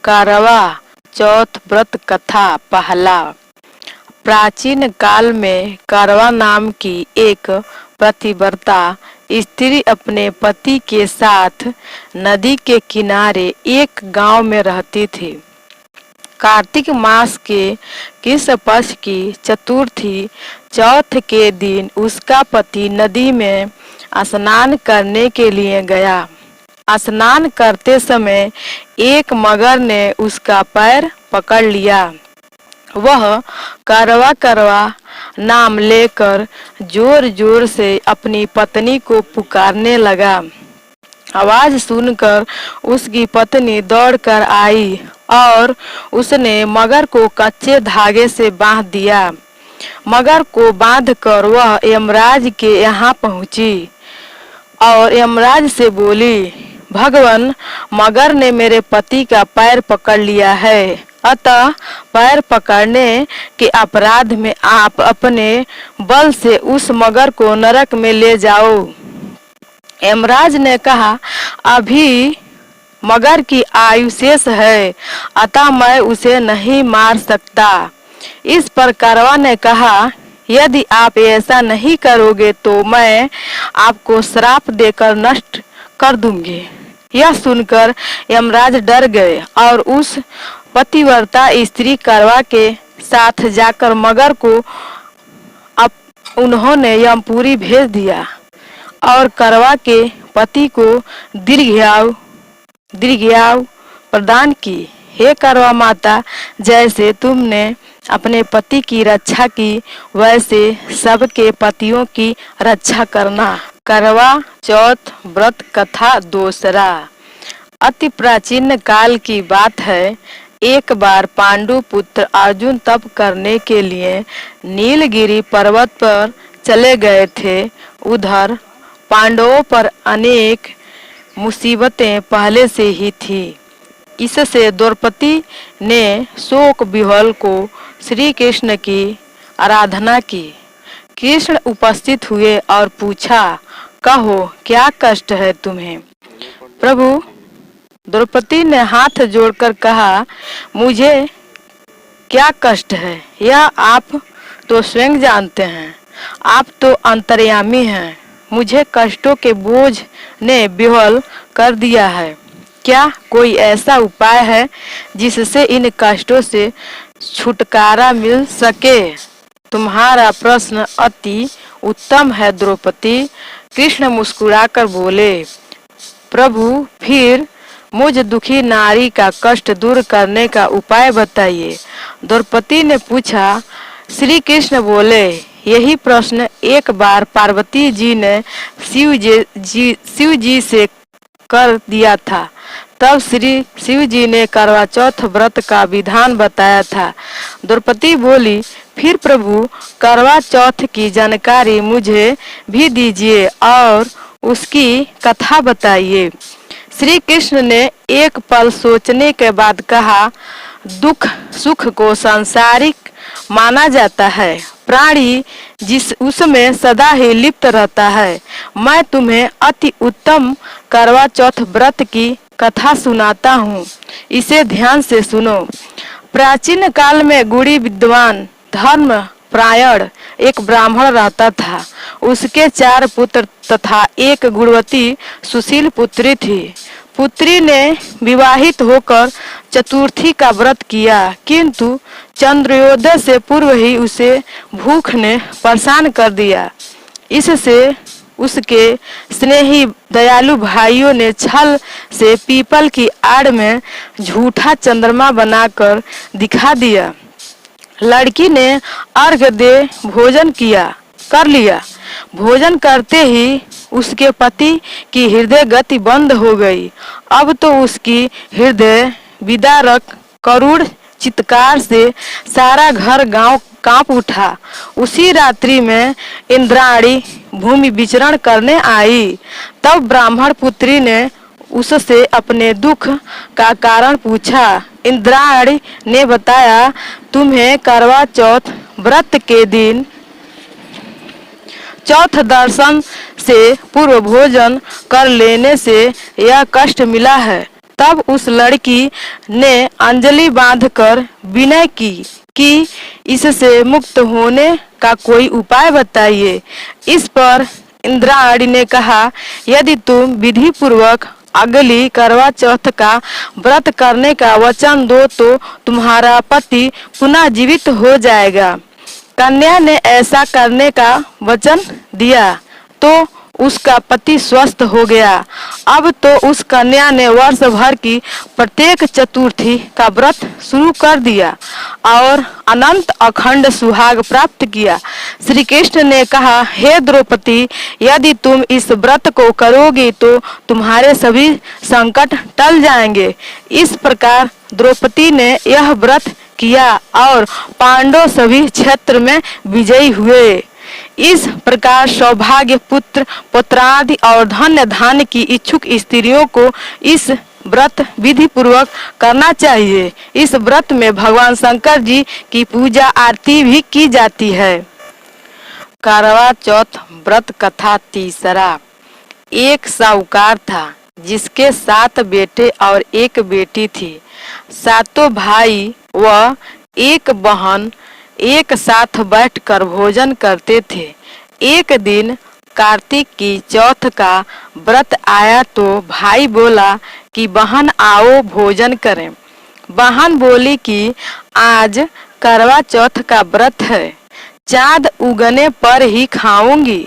करवा चौथ व्रत कथा पहला। प्राचीन काल में करवा नाम की एक पतिव्रता स्त्री अपने पति के साथ नदी के किनारे एक गांव में रहती थी। कार्तिक मास के कृष्ण पक्ष की चतुर्थी चौथ के दिन उसका पति नदी में स्नान करने के लिए गया। स्नान करते समय एक मगर ने उसका पैर पकड़ लिया। वह करवा करवा नाम लेकर जोर जोर से अपनी पत्नी को पुकारने लगा। आवाज सुनकर उसकी पत्नी दौड़कर आई और उसने मगर को कच्चे धागे से बांध दिया। मगर को बांधकर वह यमराज के यहाँ पहुंची और यमराज से बोली, भगवान, मगर ने मेरे पति का पैर पकड़ लिया है, अतः पैर पकड़ने के अपराध में आप अपने बल से उस मगर को नरक में ले जाओ। यमराज ने कहा, अभी मगर की आयु शेष है, अतः मैं उसे नहीं मार सकता। इस पर करवा ने कहा, यदि आप ऐसा नहीं करोगे तो मैं आपको श्राप देकर नष्ट कर दूंगी। यह सुनकर यमराज डर गए और उस पतिव्रता स्त्री करवा के साथ जाकर मगर को उन्होंने यमपुरी भेज दिया और करवा के पति को दीर्घायु प्रदान की। हे करवा माता, जैसे तुमने अपने पति की रक्षा की, वैसे सबके पतियों की रक्षा करना। करवा चौथ व्रत कथा दूसरा। अति प्राचीन काल की बात है। एक बार पांडु पुत्र अर्जुन तप करने के लिए नीलगिरी पर्वत पर चले गए थे। उधर पांडवों पर अनेक मुसीबतें पहले से ही थी। इससे द्रौपदी ने शोक विह्वल को श्री कृष्ण की आराधना की। कृष्ण उपस्थित हुए और पूछा, कहो क्या कष्ट है तुम्हें? प्रभु, द्रौपदी ने हाथ जोड़कर कहा, मुझे क्या कष्ट है यह आप तो स्वयं जानते हैं। आप तो अंतर्यामी हैं। मुझे कष्टों के बोझ ने विह्वल कर दिया है। क्या कोई ऐसा उपाय है जिससे इन कष्टों से छुटकारा मिल सके? तुम्हारा प्रश्न अति उत्तम है द्रौपदी। कृष्ण मुस्कुराकर बोले, प्रभु, फिर मुझ दुखी नारी का कष्ट दूर करने का उपाय बताइए। द्रौपदी ने पूछा। श्री कृष्ण बोले, यही प्रश्न एक बार पार्वती जी ने शिव जी से कर दिया था। तब श्री शिव जी ने करवा चौथ व्रत का विधान बताया था। द्रौपदी बोली, फिर प्रभु, करवा चौथ की जानकारी मुझे भी दीजिए और उसकी कथा बताइए। श्री कृष्ण ने एक पल सोचने के बाद कहा, दुख सुख को सांसारिक माना जाता है। प्राणी जिस उसमें सदा ही लिप्त रहता है। मैं तुम्हें अति उत्तम करवा चौथ व्रत की कथा सुनाता हूँ, इसे ध्यान से सुनो। प्राचीन काल में गुणी विद्वान धर्म प्रायण एक ब्राह्मण रहता था। उसके 4 पुत्र तथा एक गुणवती सुशील पुत्री थी। पुत्री ने विवाहित होकर चतुर्थी का व्रत किया, किंतु चंद्रोदय से पूर्व ही उसे भूख ने परेशान कर दिया। इससे उसके स्नेही दयालु भाइयों ने छल से पीपल की आड़ में झूठा चंद्रमा बनाकर दिखा दिया। लड़की ने अर्घ्य दे भोजन कर लिया। भोजन करते ही उसके पति की हृदय गति बंद हो गई। अब तो उसकी हृदय विदारक करुण चित्कार से सारा घर गांव कांप उठा। उसी रात्रि में इंद्राणी भूमि विचरण करने आई। तब ब्राह्मण पुत्री ने उससे अपने दुख का कारण पूछा। इंद्राणी ने बताया, तुम्हें करवा चौथ व्रत के दिन चौथ दर्शन से पूर्व भोजन कर लेने से यह कष्ट मिला है। तब उस लड़की ने अंजलि बांधकर विनय की कि इससे मुक्त होने का कोई उपाय बताइए। इस पर इंद्राणी ने कहा, यदि तुम विधि पूर्वक अगली करवा चौथ का व्रत करने का वचन दो तो तुम्हारा पति पुनः जीवित हो जाएगा। कन्या ने ऐसा करने का वचन दिया तो उसका पति स्वस्थ हो गया। अब तो उस कन्या ने वर्ष भर की प्रत्येक चतुर्थी का व्रत शुरू कर दिया और अनंत अखंड सुहाग प्राप्त किया। श्री कृष्ण ने कहा, हे द्रौपदी, यदि तुम इस व्रत को करोगी तो तुम्हारे सभी संकट टल जाएंगे। इस प्रकार द्रौपदी ने यह व्रत किया और पांडव सभी क्षेत्र में विजयी हुए। इस प्रकार सौभाग्य, पुत्र, पुत्रादि और धन्य धान्य की इच्छुक स्त्रियों को इस व्रत विधि पूर्वक करना चाहिए। इस व्रत में भगवान शंकर जी की पूजा आरती भी की जाती है। करवा चौथ व्रत कथा तीसरा। एक साहूकार था जिसके 7 बेटे और 1 बेटी थी। सातों भाई व 1 बहन एक साथ बैठकर भोजन करते थे। एक दिन कार्तिक की चौथ का व्रत आया तो भाई बोला कि बहन आओ भोजन करें। बहन बोली कि आज करवा चौथ का व्रत है, चांद उगने पर ही खाऊंगी।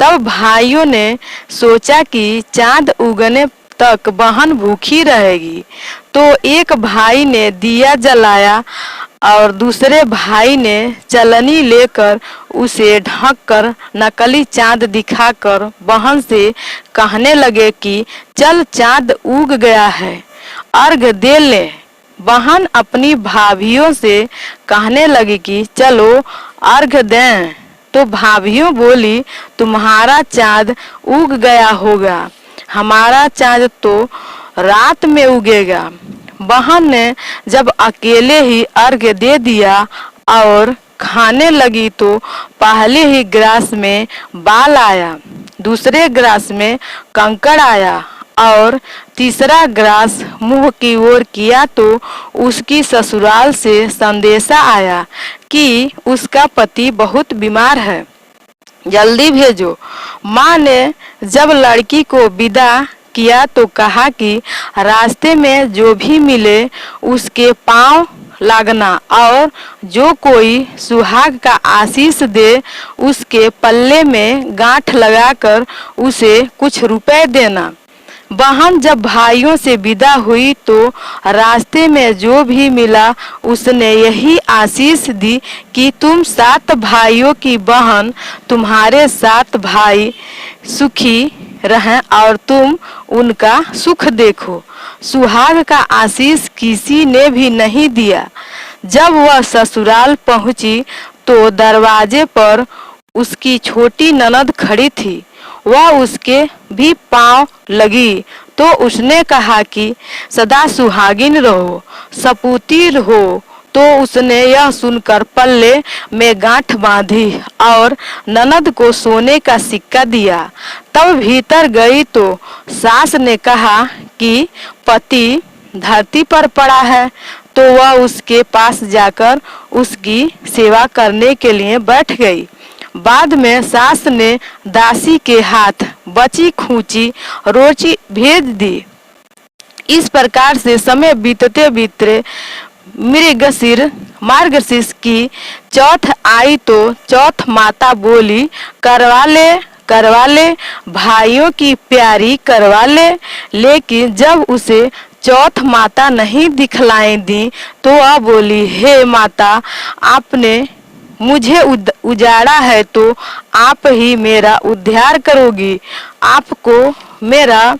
तब भाइयों ने सोचा कि चांद उगने तक बहन भूखी रहेगी, तो एक भाई ने दिया जलाया और दूसरे भाई ने चलनी लेकर उसे ढककर नकली चांद दिखाकर बहन से कहने लगे कि चल चांद उग गया है, अर्घ दे ले। बहन अपनी भाभियों से कहने लगी कि चलो अर्घ दें। तो भाभियों बोली, तुम्हारा चांद उग गया होगा, हमारा चांद तो रात में उगेगा। बहन ने जब अकेले ही अर्घ्य दे दिया और खाने लगी तो पहले ही ग्रास में बाल आया, दूसरे ग्रास में कंकड़ आया और तीसरा ग्रास मुंह की ओर किया तो उसकी ससुराल से संदेशा आया कि उसका पति बहुत बीमार है, जल्दी भेजो। माँ ने जब लड़की को विदा किया तो कहा कि रास्ते में जो भी मिले उसके पांव लागना और जो कोई सुहाग का आशीष दे उसके पल्ले में गांठ लगाकर उसे कुछ रुपए देना। बहन जब भाइयों से विदा हुई तो रास्ते में जो भी मिला उसने यही आशीष दी कि तुम 7 भाइयों की बहन, तुम्हारे 7 भाई सुखी रहें और तुम उनका सुख देखो। सुहाग का आशीष किसी ने भी नहीं दिया। जब वह ससुराल पहुंची तो दरवाजे पर उसकी छोटी ननद खड़ी थी। वह उसके भी पांव लगी तो उसने कहा कि सदा सुहागिन रहो, सपूती रहो। तो उसने यह सुनकर पल्ले में गांठ बांधी और ननद को सोने का सिक्का दिया। तब भीतर गई तो सास ने कहा कि पति धरती पर पड़ा है, तो वह उसके पास जाकर उसकी सेवा करने के लिए बैठ गई। बाद में सास ने दासी के हाथ बची खूंची रोटी भेज दी। इस प्रकार से समय बीतते बीतते मृगशीर मार्गशीर्ष की चौथ आई तो चौथ माता बोली, करवा ले भाइयों की प्यारी करवा ले। लेकिन जब उसे चौथ माता नहीं दिखलाई दी तो वह बोली, हे माता, आपने मुझे उजाड़ा है तो आप ही मेरा उद्धार करोगी, आपको मेरा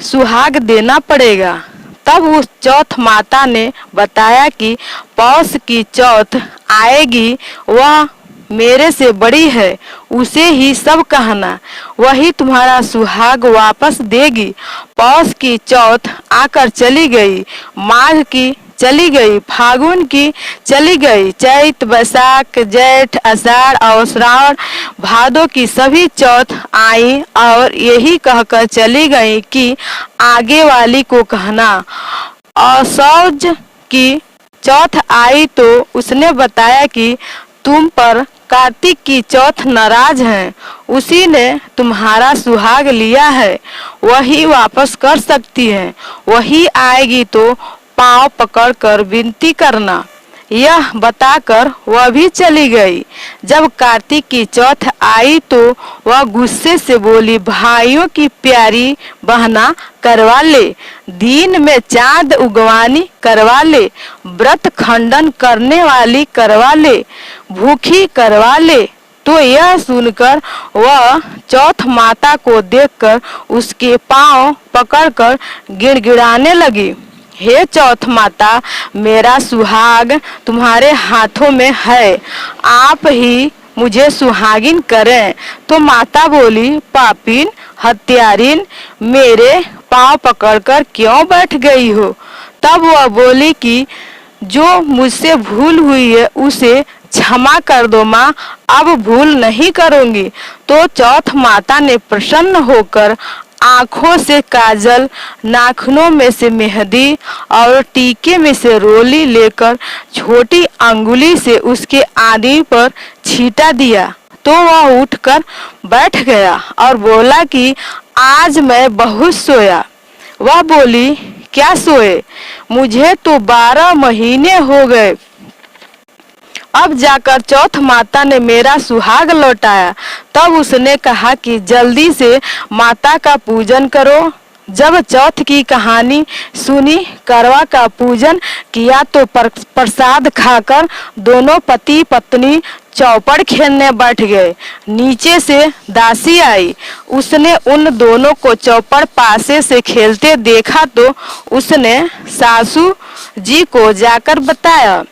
सुहाग देना पड़ेगा। तब उस चौथ माता ने बताया कि पौष की चौथ आएगी, वह मेरे से बड़ी है उसे ही सब कहना, वही तुम्हारा सुहाग वापस देगी। पौष की चौथ आकर चली गई, माघ की चली गई, फागुन की चली गई, चैत बैसाख जेठ आषाढ़ और श्रावण भादों की सभी चौथ आई और यही कहकर चली गई कि आगे वाली को कहना। असौज की चौथ आई तो उसने बताया कि तुम पर कार्तिक की चौथ नाराज हैं, उसी ने तुम्हारा सुहाग लिया है, वही वापस कर सकती है, वही आएगी तो पांव पकड़कर विनती करना। यह बताकर वह भी चली गई। जब कार्तिक की चौथ आई तो वह गुस्से से बोली, भाइयों की प्यारी बहना करवा ले, दिन में चांद उगवानी करवा ले, व्रत खंडन करने वाली करवा ले, भूखी करवा ले। तो यह सुनकर वह चौथ माता को देखकर उसके पांव पकड़कर गिड़गिड़ाने लगी, हे चौथ माता, मेरा सुहाग तुम्हारे हाथों में है, आप ही मुझे सुहागिन करें। तो माता बोली, पापिन हत्यारिन, मेरे पांव पकड़कर क्यों बैठ गई हो? तब वह बोली कि जो मुझसे भूल हुई है उसे क्षमा कर दो माँ, अब भूल नहीं करूंगी। तो चौथ माता ने प्रसन्न होकर आंखों से काजल, नाखूनों में से मेहंदी और टीके में से रोली लेकर छोटी अंगुली से उसके आदमी पर छींटा दिया। तो वह उठकर बैठ गया और बोला कि आज मैं बहुत सोया। वह बोली, क्या सोए? मुझे तो 12 महीने हो गए। अब जाकर चौथ माता ने मेरा सुहाग लौटाया। तब उसने कहा कि जल्दी से माता का पूजन करो। जब चौथ की कहानी सुनी, करवा का पूजन किया तो प्रसाद खाकर दोनों पति पत्नी चौपड़ खेलने बैठ गए। नीचे से दासी आई, उसने उन दोनों को चौपड़ पासे से खेलते देखा तो उसने सासू जी को जाकर बताया।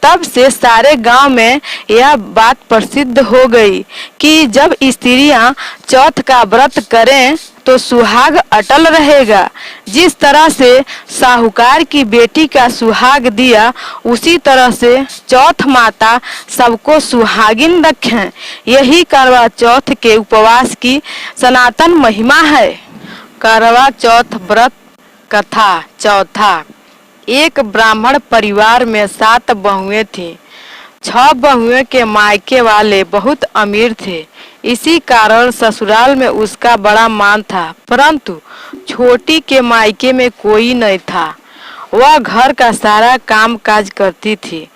तब से सारे गांव में यह बात प्रसिद्ध हो गई कि जब स्त्रियां चौथ का व्रत करें तो सुहाग अटल रहेगा। जिस तरह से साहूकार की बेटी का सुहाग दिया, उसी तरह से चौथ माता सबको सुहागिन रखें। यही करवा चौथ के उपवास की सनातन महिमा है। करवा चौथ व्रत कथा चौथा। एक ब्राह्मण परिवार में 7 बहुएं थीं। 6 बहुएं के मायके वाले बहुत अमीर थे, इसी कारण ससुराल में उसका बड़ा मान था। परंतु छोटी के मायके में कोई नहीं था। वह घर का सारा काम काज करती थी,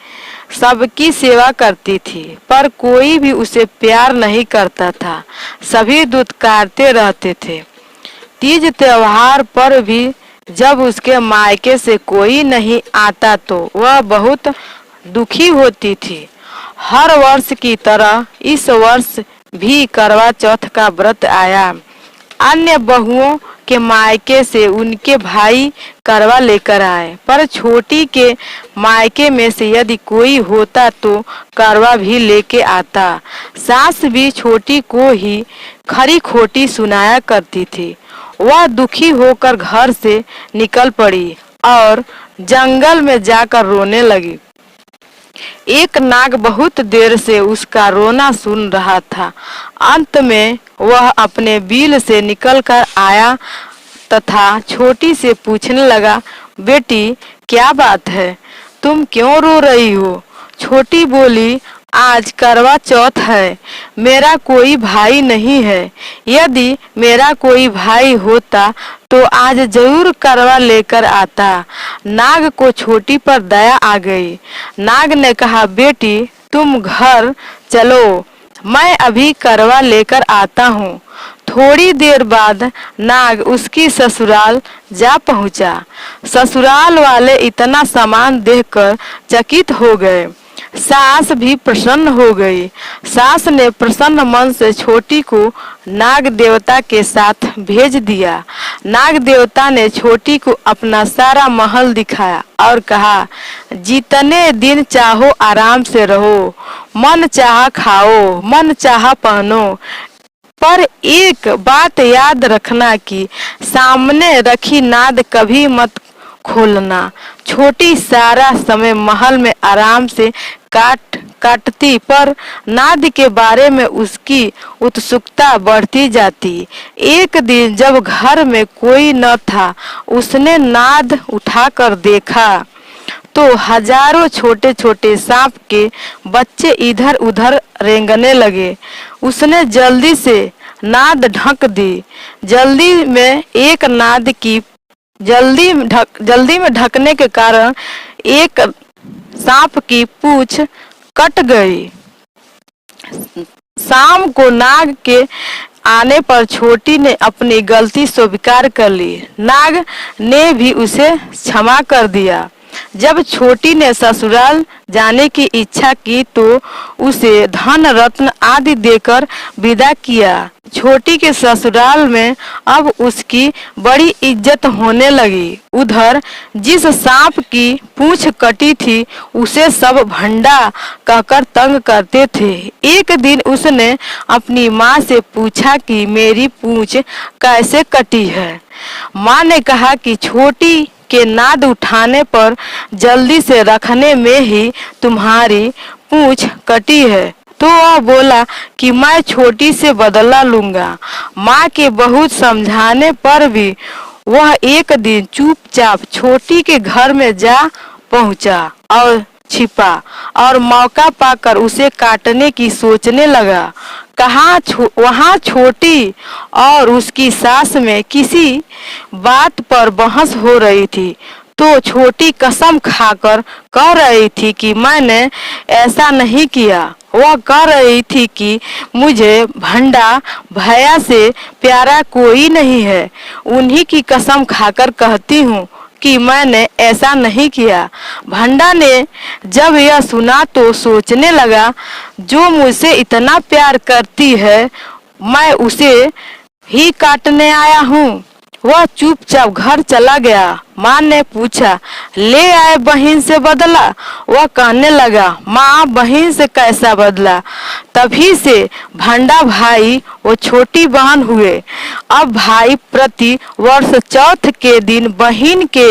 सबकी सेवा करती थी, पर कोई भी उसे प्यार नहीं करता था। सभी दुत्कारते रहते थे। तीज त्योहार पर भी जब उसके मायके से कोई नहीं आता तो वह बहुत दुखी होती थी। हर वर्ष की तरह इस वर्ष भी करवा चौथ का व्रत आया। अन्य बहुओं के मायके से उनके भाई करवा लेकर आए, पर छोटी के मायके में से यदि कोई होता तो करवा भी लेके आता। सास भी छोटी को ही खरी खोटी सुनाया करती थी। वह दुखी होकर घर से निकल पड़ी और जंगल में जाकर रोने लगी। एक नाग बहुत देर से उसका रोना सुन रहा था। अंत में वह अपने बिल से निकलकर आया तथा छोटी से पूछने लगा, बेटी क्या बात है, तुम क्यों रो रही हो? छोटी बोली, आज करवा चौथ है, मेरा कोई भाई नहीं है। यदि मेरा कोई भाई होता तो आज जरूर करवा लेकर आता। नाग को छोटी पर दया आ गई। नाग ने कहा, बेटी तुम घर चलो, मैं अभी करवा लेकर आता हूँ। थोड़ी देर बाद नाग उसकी ससुराल जा पहुँचा। ससुराल वाले इतना सामान देखकर चकित हो गए। सास भी प्रसन्न हो गई। सास ने प्रसन्न मन से छोटी को नाग देवता के साथ भेज दिया। नाग देवता ने छोटी को अपना सारा महल दिखाया और कहा, जितने दिन चाहो आराम से रहो, मन चाहा खाओ, मन चाहा पहनो, पर एक बात याद रखना कि सामने रखी नाद कभी मत खोलना। छोटी सारा समय महल में आराम से काटती, पर नाद के बारे में उसकी उत्सुकता बढ़ती जाती। एक दिन जब घर में कोई न था, उसने नाद उठाकर देखा तो हजारों छोटे छोटे सांप के बच्चे इधर उधर रेंगने लगे। उसने जल्दी से नाद ढक दी। जल्दी में ढकने के कारण एक सांप की पूंछ कट गई। शाम को नाग के आने पर छोटी ने अपनी गलती स्वीकार कर ली। नाग ने भी उसे क्षमा कर दिया। जब छोटी ने ससुराल जाने की इच्छा की तो उसे धन रत्न आदि देकर विदा किया। छोटी के ससुराल में अब उसकी बड़ी इज्जत होने लगी। उधर जिस सांप की पूंछ कटी थी उसे सब भंडा कहकर तंग करते थे। एक दिन उसने अपनी माँ से पूछा कि मेरी पूंछ कैसे कटी है। माँ ने कहा कि छोटी के नाद उठाने पर जल्दी से रखने में ही तुम्हारी पूंछ कटी है। तो वह बोला कि मैं छोटी से बदला लूंगा। माँ के बहुत समझाने पर भी वह एक दिन चुपचाप छोटी के घर में जा पहुंचा और छिपा और मौका पाकर उसे काटने की सोचने लगा। वहां छोटी और उसकी सास में किसी बात पर बहस हो रही थी। तो छोटी कसम खाकर कह रही थी कि मैंने ऐसा नहीं किया। वह कह रही थी कि मुझे भंडा भैया से प्यारा कोई नहीं है। उन्हीं की कसम खाकर कहती हूँ कि मैंने ऐसा नहीं किया। भंडा ने जब यह सुना तो सोचने लगा, जो मुझसे इतना प्यार करती है मैं उसे ही काटने आया हूँ। वह चुपचाप घर चला गया। माँ ने पूछा, ले आए बहन से बदला? वह कहने लगा, माँ बहन से कैसा बदला? तभी से भंडा भाई वो छोटी बहन हुए। अब भाई प्रति वर्ष चौथ के दिन बहन के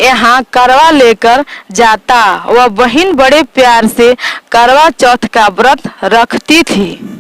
यहाँ करवा लेकर जाता। वह बहन बड़े प्यार से करवा चौथ का व्रत रखती थी।